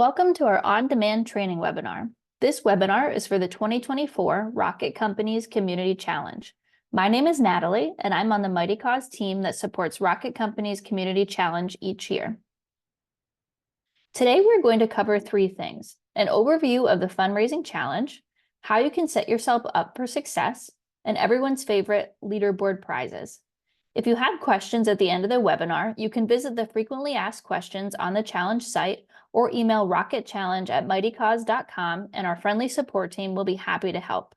Welcome to our on-demand training webinar. This webinar is for the 2024 Rocket Companies Community Challenge. My name is Natalie, and I'm on the Mighty Cause team that supports Rocket Companies Community Challenge each year. Today, we're going to cover three things: an overview of the fundraising challenge, how you can set yourself up for success, and everyone's favorite leaderboard prizes. If you have questions at the end of the webinar, you can visit the frequently asked questions on the challenge site or email rocketchallenge@mightycause.com, and our friendly support team will be happy to help.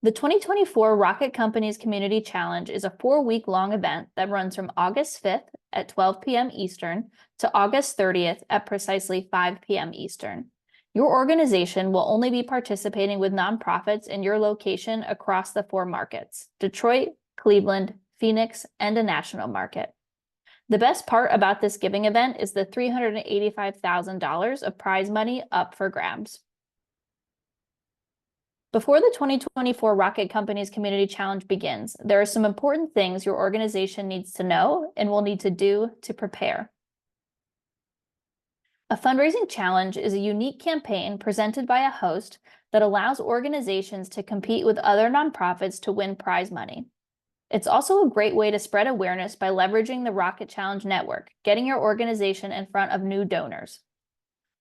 The 2024 Rocket Companies Community Challenge is a 4-week-long event that runs from August 5th at 12 p.m. Eastern to August 30th at precisely 5 p.m. Eastern. Your organization will only be participating with nonprofits in your location across the 4 markets: Detroit, Cleveland, Phoenix, and a national market. The best part about this giving event is the $385,000 of prize money up for grabs. Before the 2024 Rocket Companies Community Challenge begins, there are some important things your organization needs to know and will need to do to prepare. A fundraising challenge is a unique campaign presented by a host that allows organizations to compete with other nonprofits to win prize money. It's also a great way to spread awareness by leveraging the Rocket Challenge network, getting your organization in front of new donors.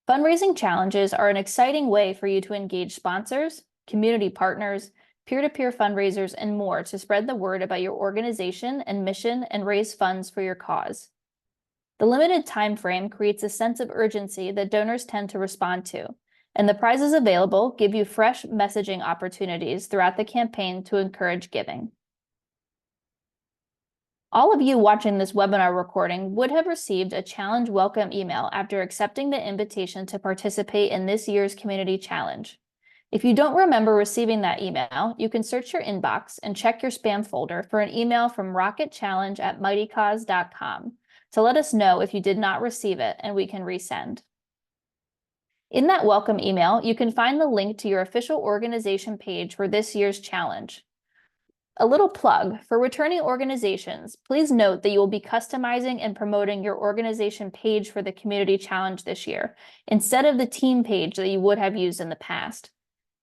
Fundraising challenges are an exciting way for you to engage sponsors, community partners, peer-to-peer fundraisers, and more to spread the word about your organization and mission and raise funds for your cause. The limited time frame creates a sense of urgency that donors tend to respond to, and the prizes available give you fresh messaging opportunities throughout the campaign to encourage giving. All of you watching this webinar recording would have received a challenge welcome email after accepting the invitation to participate in this year's community challenge. If you don't remember receiving that email, you can search your inbox and check your spam folder for an email from rocketchallenge@mightycause.com to let us know if you did not receive it, and we can resend. In that welcome email, you can find the link to your official organization page for this year's challenge. A little plug for returning organizations: please note that you will be customizing and promoting your organization page for the community challenge this year, instead of the team page that you would have used in the past.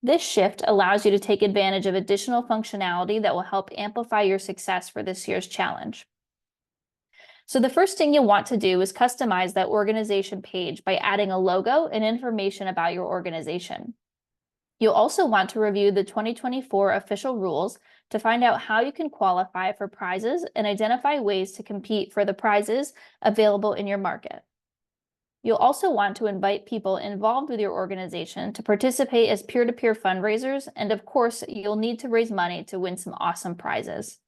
This shift allows you to take advantage of additional functionality that will help amplify your success for this year's challenge. So the first thing you'll want to do is customize that organization page by adding a logo and information about your organization. You'll also want to review the 2024 official rules to find out how you can qualify for prizes and identify ways to compete for the prizes available in your market. You'll also want to invite people involved with your organization to participate as peer-to-peer fundraisers, and of course, you'll need to raise money to win some awesome prizes.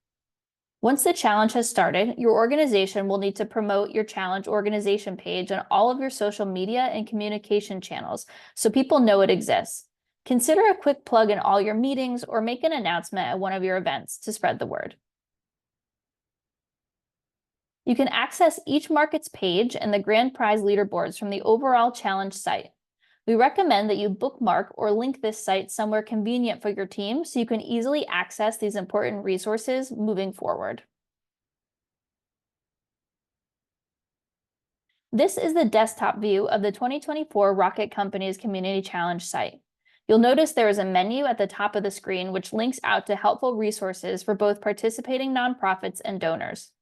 Once the challenge has started, your organization will need to promote your challenge organization page on all of your social media and communication channels so people know it exists. Consider a quick plug in all your meetings or make an announcement at one of your events to spread the word. You can access each market's page and the grand prize leaderboards from the overall challenge site. We recommend that you bookmark or link this site somewhere convenient for your team so you can easily access these important resources moving forward. This is the desktop view of the 2024 Rocket Companies Community Challenge site. You'll notice there is a menu at the top of the screen which links out to helpful resources for both participating nonprofits and donors.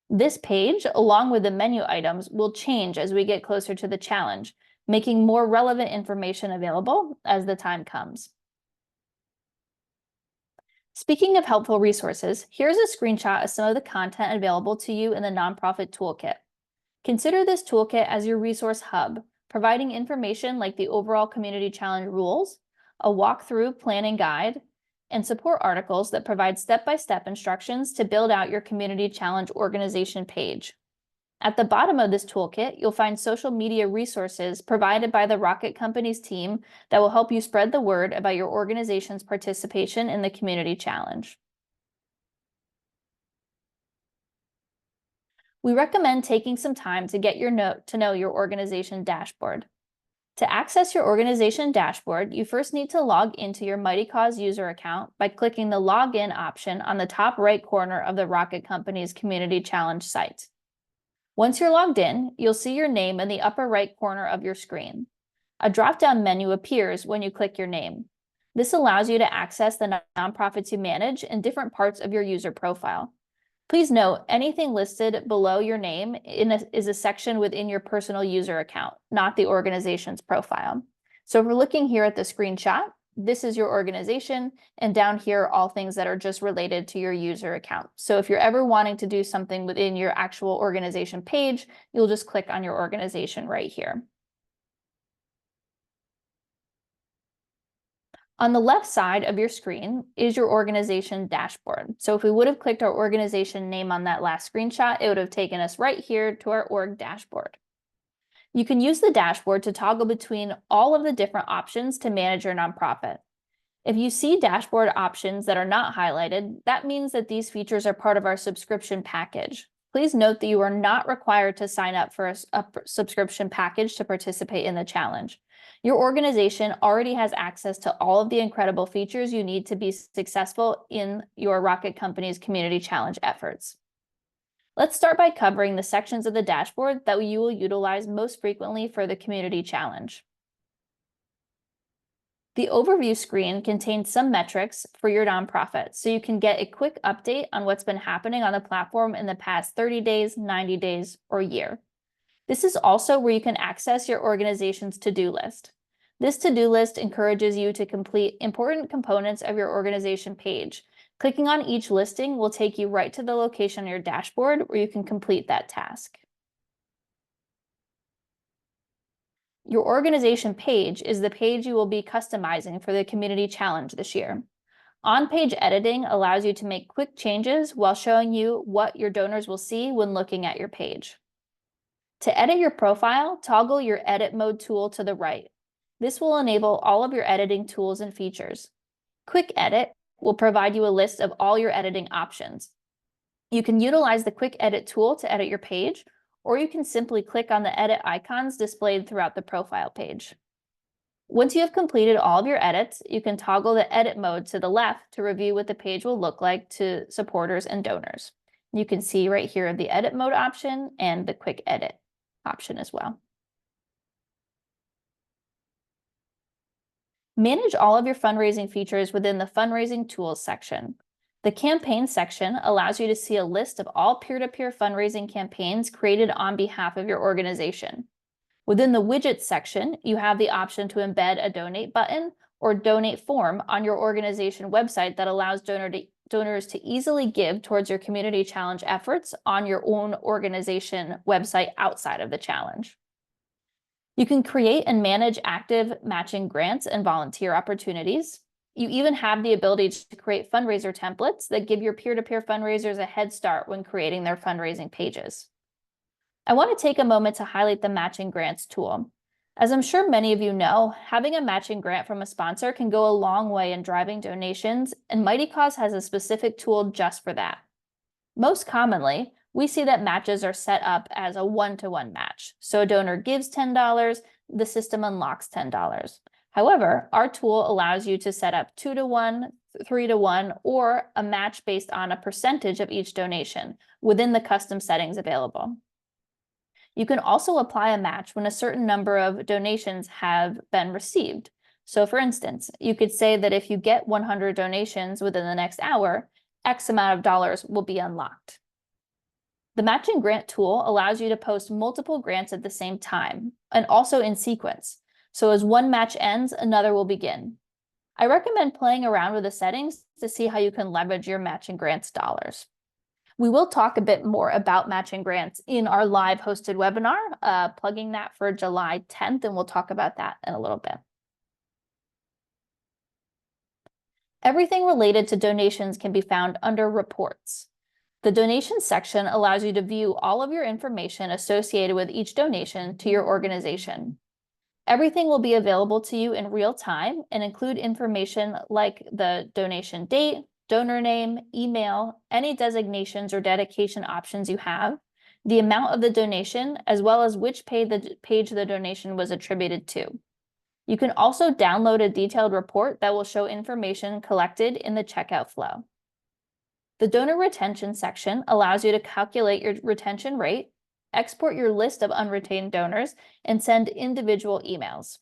This page, along with the menu items, will change as we get closer to the challenge, making more relevant information available as the time comes. Speaking of helpful resources, here's a screenshot of some of the content available to you in the Nonprofit Toolkit. Consider this toolkit as your resource hub, providing information like the overall community challenge rules, a walkthrough planning guide, and support articles that provide step-by-step instructions to build out your community challenge organization page. At the bottom of this toolkit, you'll find social media resources provided by the Rocket Companies team that will help you spread the word about your organization's participation in the community challenge. We recommend taking some time to get to know your organization dashboard. To access your organization dashboard, you first need to log into your Mighty Cause user account by clicking the Login option on the top right corner of the Rocket Companies Community Challenge site. Once you're logged in, you'll see your name in the upper right corner of your screen. A drop-down menu appears when you click your name. This allows you to access the nonprofits you manage in different parts of your user profile. Please note, anything listed below your name is a section within your personal user account, not the organization's profile. So if we're looking here at the screenshot, this is your organization, and down here are all things that are just related to your user account. So if you're ever wanting to do something within your actual organization page, you'll just click on your organization right here. On the left side of your screen is your organization dashboard. So if we would have clicked our organization name on that last screenshot, it would have taken us right here to our org dashboard. You can use the dashboard to toggle between all of the different options to manage your nonprofit. If you see dashboard options that are not highlighted, that means that these features are part of our subscription package. Please note that you are not required to sign up for a subscription package to participate in the challenge. Your organization already has access to all of the incredible features you need to be successful in your Rocket Company's community challenge efforts. Let's start by covering the sections of the dashboard that you will utilize most frequently for the community challenge. The overview screen contains some metrics for your nonprofit, so you can get a quick update on what's been happening on the platform in the past 30 days, 90 days, or year. This is also where you can access your organization's to-do list. This to-do list encourages you to complete important components of your organization page. Clicking on each listing will take you right to the location on your dashboard where you can complete that task. Your organization page is the page you will be customizing for the community challenge this year. On-page editing allows you to make quick changes while showing you what your donors will see when looking at your page. To edit your profile, toggle your edit mode tool to the right. This will enable all of your editing tools and features. Quick Edit will provide you a list of all your editing options. You can utilize the Quick Edit tool to edit your page, or you can simply click on the edit icons displayed throughout the profile page. Once you have completed all of your edits, you can toggle the edit mode to the left to review what the page will look like to supporters and donors. You can see right here the edit mode option and the quick edit option as well. Manage all of your fundraising features within the fundraising tools section. The campaign section allows you to see a list of all peer-to-peer fundraising campaigns created on behalf of your organization. Within the widgets section, you have the option to embed a donate button or donate form on your organization website that allows donors to easily give towards your community challenge efforts on your own organization website outside of the challenge. You can create and manage active matching grants and volunteer opportunities. You even have the ability to create fundraiser templates that give your peer-to-peer fundraisers a head start when creating their fundraising pages. I want to take a moment to highlight the matching grants tool. As I'm sure many of you know, having a matching grant from a sponsor can go a long way in driving donations, and Mighty Cause has a specific tool just for that. Most commonly, we see that matches are set up as a one-to-one match. So a donor gives $10, the system unlocks $10. However, our tool allows you to set up 2-to-1, 3-to-1, or a match based on a percentage of each donation within the custom settings available. You can also apply a match when a certain number of donations have been received. So for instance, you could say that if you get 100 donations within the next hour, X amount of dollars will be unlocked. The matching grant tool allows you to post multiple grants at the same time and also in sequence. So as one match ends, another will begin. I recommend playing around with the settings to see how you can leverage your matching grants dollars. We will talk a bit more about matching grants in our live hosted webinar, plugging that for July 10th, and we'll talk about that in a little bit. Everything related to donations can be found under Reports. The Donations section allows you to view all of your information associated with each donation to your organization. Everything will be available to you in real time and include information like the donation date, donor name, email, any designations or dedication options you have, the amount of the donation, as well as which page the donation was attributed to. You can also download a detailed report that will show information collected in the checkout flow. The donor retention section allows you to calculate your retention rate, export your list of unretained donors, and send individual emails.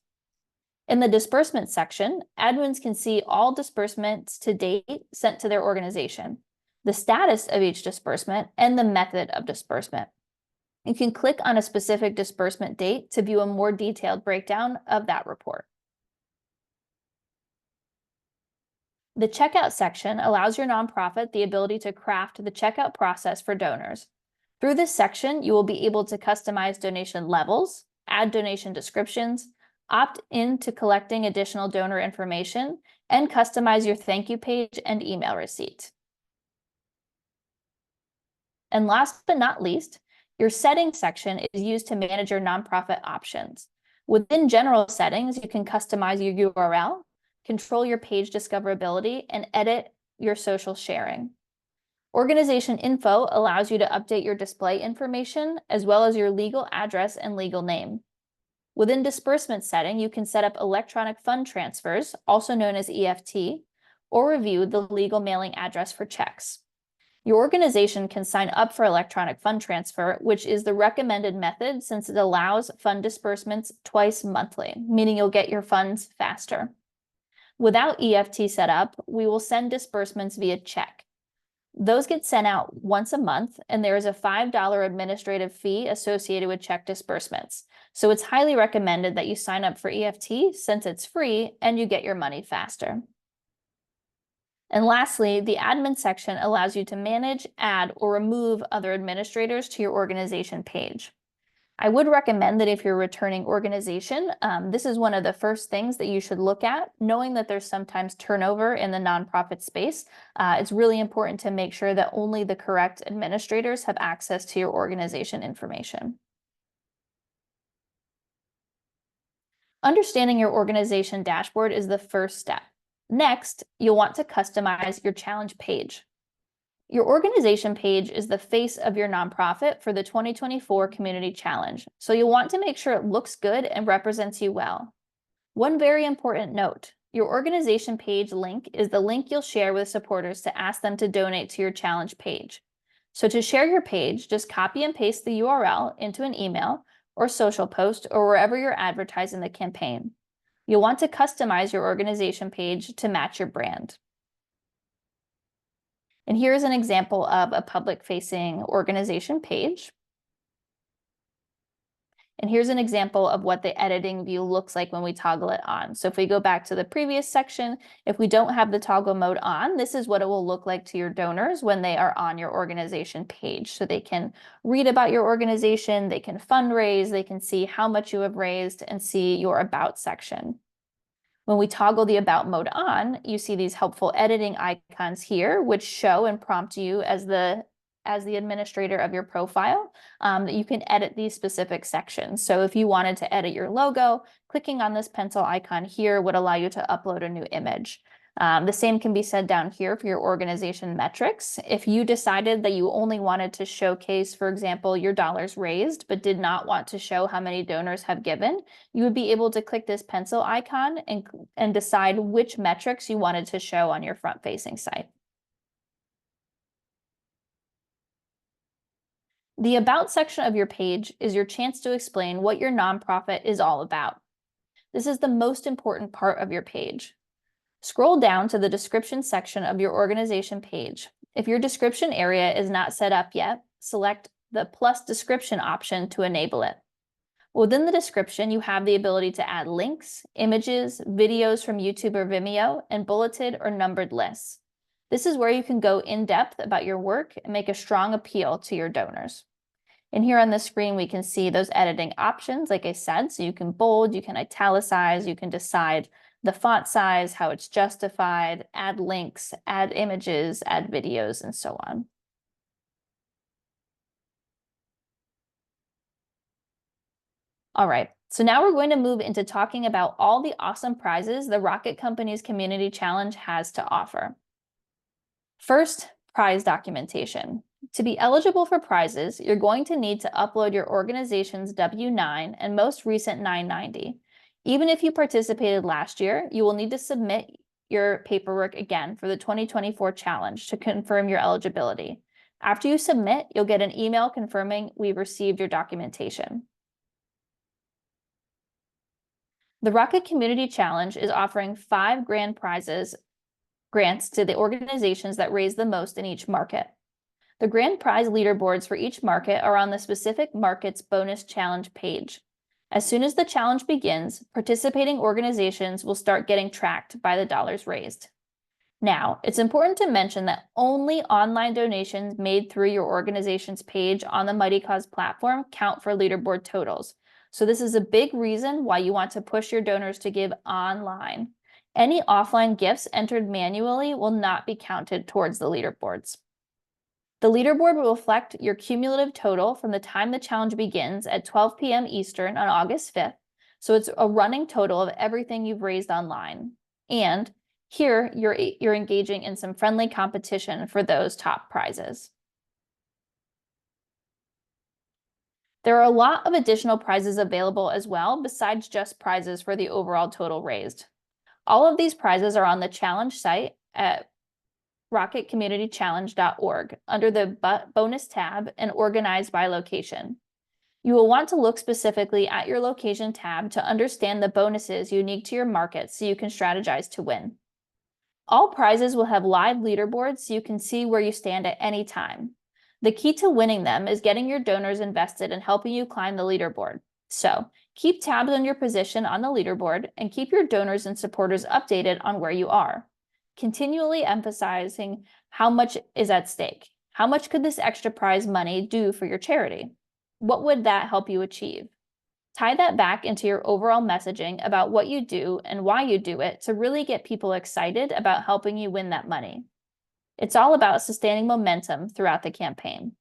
In the disbursement section, admins can see all disbursements to date sent to their organization, the status of each disbursement, and the method of disbursement. You can click on a specific disbursement date to view a more detailed breakdown of that report. The checkout section allows your nonprofit the ability to craft the checkout process for donors. Through this section, you will be able to customize donation levels, add donation descriptions, opt in to collecting additional donor information, and customize your thank you page and email receipt. And last but not least, your settings section is used to manage your nonprofit options. Within general settings, you can customize your URL, control your page discoverability, and edit your social sharing. Organization info allows you to update your display information as well as your legal address and legal name. Within disbursement setting, you can set up electronic fund transfers, also known as EFT, or review the legal mailing address for checks. Your organization can sign up for electronic fund transfer, which is the recommended method since it allows fund disbursements twice monthly, meaning you'll get your funds faster. Without EFT set up, we will send disbursements via check. Those get sent out once a month, and there is a $5 administrative fee associated with check disbursements. So it's highly recommended that you sign up for EFT since it's free and you get your money faster. And lastly, the admin section allows you to manage, add, or remove other administrators to your organization page. I would recommend that if you're a returning organization, this is one of the first things that you should look at, knowing that there's sometimes turnover in the nonprofit space. It's really important to make sure that only the correct administrators have access to your organization information. Understanding your organization dashboard is the first step. Next, you'll want to customize your challenge page. Your organization page is the face of your nonprofit for the 2024 Community Challenge, so you'll want to make sure it looks good and represents you well. One very important note, your organization page link is the link you'll share with supporters to ask them to donate to your challenge page. So to share your page, just copy and paste the URL into an email or social post or wherever you're advertising the campaign. You'll want to customize your organization page to match your brand. And here's an example of a public-facing organization page. And here's an example of what the editing view looks like when we toggle it on. So if we go back to the previous section, if we don't have the toggle mode on, this is what it will look like to your donors when they are on your organization page. So they can read about your organization, they can fundraise, they can see how much you have raised and see your about section. When we toggle the About mode on, you see these helpful editing icons here, which show and prompt you as the administrator of your profile, that you can edit these specific sections. So if you wanted to edit your logo, clicking on this pencil icon here would allow you to upload a new image. The same can be said down here for your organization metrics. If you decided that you only wanted to showcase, for example, your dollars raised, but did not want to show how many donors have given, you would be able to click this pencil icon and decide which metrics you wanted to show on your front-facing site. The About section of your page is your chance to explain what your nonprofit is all about. This is the most important part of your page. Scroll down to the description section of your organization page. If your description area is not set up yet, select the plus description option to enable it. Within the description, you have the ability to add links, images, videos from YouTube or Vimeo, and bulleted or numbered lists. This is where you can go in depth about your work and make a strong appeal to your donors. And here on the screen, we can see those editing options, like I said, so you can bold, you can italicize, you can decide the font size, how it's justified, add links, add images, add videos, and so on. All right, so now we're going to move into talking about all the awesome prizes the Rocket Companies Community Challenge has to offer. First, prize documentation. To be eligible for prizes, you're going to need to upload your organization's W-9 and most recent 990. Even if you participated last year, you will need to submit your paperwork again for the 2024 challenge to confirm your eligibility. After you submit, you'll get an email confirming we've received your documentation. The Rocket Community Challenge is offering 5 grand prizes grants to the organizations that raise the most in each market. The grand prize leaderboards for each market are on the specific market's bonus challenge page. As soon as the challenge begins, participating organizations will start getting tracked by the dollars raised. Now, it's important to mention that only online donations made through your organization's page on the Mighty Cause platform count for leaderboard totals. So this is a big reason why you want to push your donors to give online. Any offline gifts entered manually will not be counted towards the leaderboards. The leaderboard will reflect your cumulative total from the time the challenge begins at 12 p.m. Eastern on August 5th. So it's a running total of everything you've raised online. And here you're engaging in some friendly competition for those top prizes. There are a lot of additional prizes available as well, besides just prizes for the overall total raised. All of these prizes are on the challenge site at rocketcommunitychallenge.org under the bonus tab and organized by location. You will want to look specifically at your location tab to understand the bonuses unique to your market so you can strategize to win. All prizes will have live leaderboards so you can see where you stand at any time. The key to winning them is getting your donors invested in helping you climb the leaderboard. So keep tabs on your position on the leaderboard and keep your donors and supporters updated on where you are. Continually emphasizing how much is at stake. How much could this extra prize money do for your charity? What would that help you achieve? Tie that back into your overall messaging about what you do and why you do it to really get people excited about helping you win that money. It's all about sustaining momentum throughout the campaign.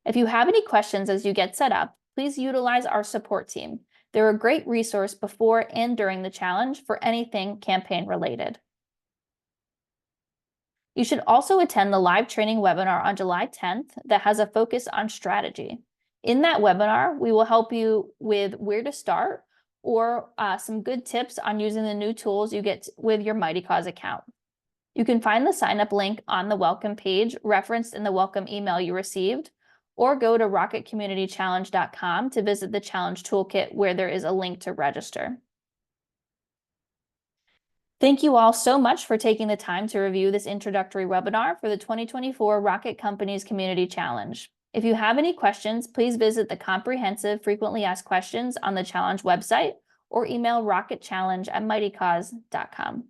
If you have any questions as you get set up, please utilize our support team. They're a great resource before and during the challenge for anything campaign related. You should also attend the live training webinar on July 10th that has a focus on strategy. In that webinar, we will help you with where to start or some good tips on using the new tools you get with your Mighty Cause account. You can find the sign-up link on the welcome page referenced in the welcome email you received, or go to rocketcommunitychallenge.com to visit the challenge toolkit where there is a link to register. Thank you all so much for taking the time to review this introductory webinar for the 2024 Rocket Companies Community Challenge. If you have any questions, please visit the comprehensive frequently asked questions on the challenge website or email rocketchallenge@mightycause.com.